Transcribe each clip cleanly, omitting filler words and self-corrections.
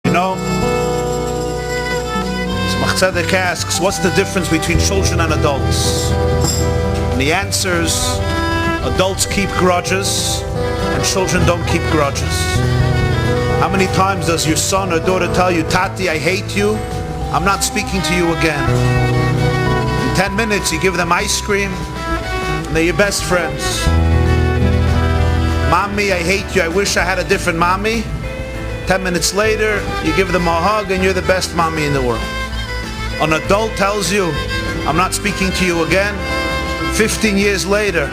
You know, Tzedek asks, what's the difference between children and adults? And he answers, adults keep grudges and children don't keep grudges. How many times does your son or daughter tell you, Tati, I hate you, I'm not speaking to you again? In 10 minutes you give them ice cream and they're your best friends. Mommy, I hate you, I wish I had a different mommy. 10 minutes later you give them a hug and you're the best mommy in the world. An adult tells you, I'm not speaking to you again. 15 years later,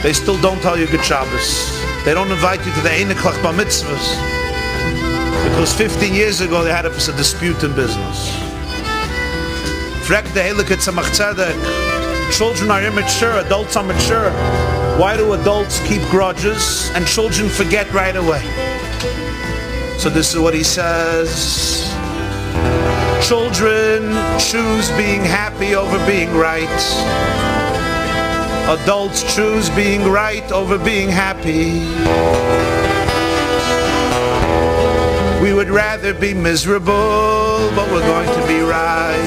they still don't tell you good Shabbos. They don't invite you to the Eineklach Bar Mitzvahs. Because 15 years ago they had a dispute in business. Children are immature, adults are mature. Why do adults keep grudges and children forget right away? So this is what he says. Children choose being happy over being right. Adults choose being right over being happy. We would rather be miserable, but we're going to be right.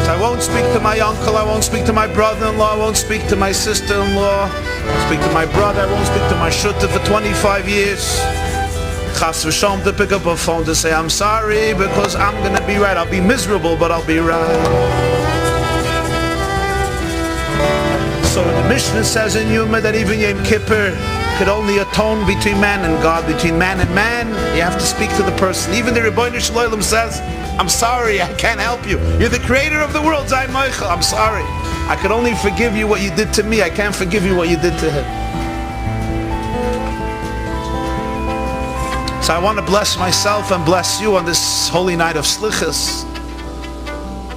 So I won't speak to my uncle, I won't speak to my brother-in-law, I won't speak to my sister-in-law, I won't speak to my brother, I won't speak to my shutta for 25 years. Chas v'shalom to pick up a phone to say, I'm sorry because I'm going to be right. I'll be miserable, but I'll be right. So the Mishnah says in Yuma that even Yom Kippur could only atone between man and God, between man and man. You have to speak to the person. Even the Rebbeinu Shalom says, I'm sorry, I can't help you. You're the creator of the world, Zay Moichel. I'm sorry. I could only forgive you what you did to me. I can't forgive you what you did to him. So I want to bless myself and bless you on this holy night of Slichas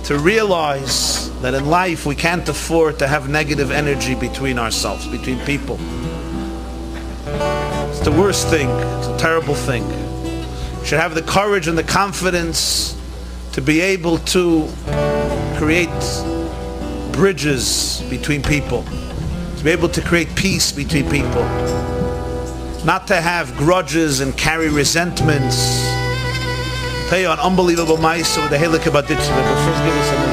to realize that in life we can't afford to have negative energy between ourselves, between people. It's the worst thing. It's a terrible thing. We should have the courage and the confidence to be able to create bridges between people, to be able to create peace between people, not to have grudges and carry resentments. I'll tell you an unbelievable mice with the Heilige Baditch. First give us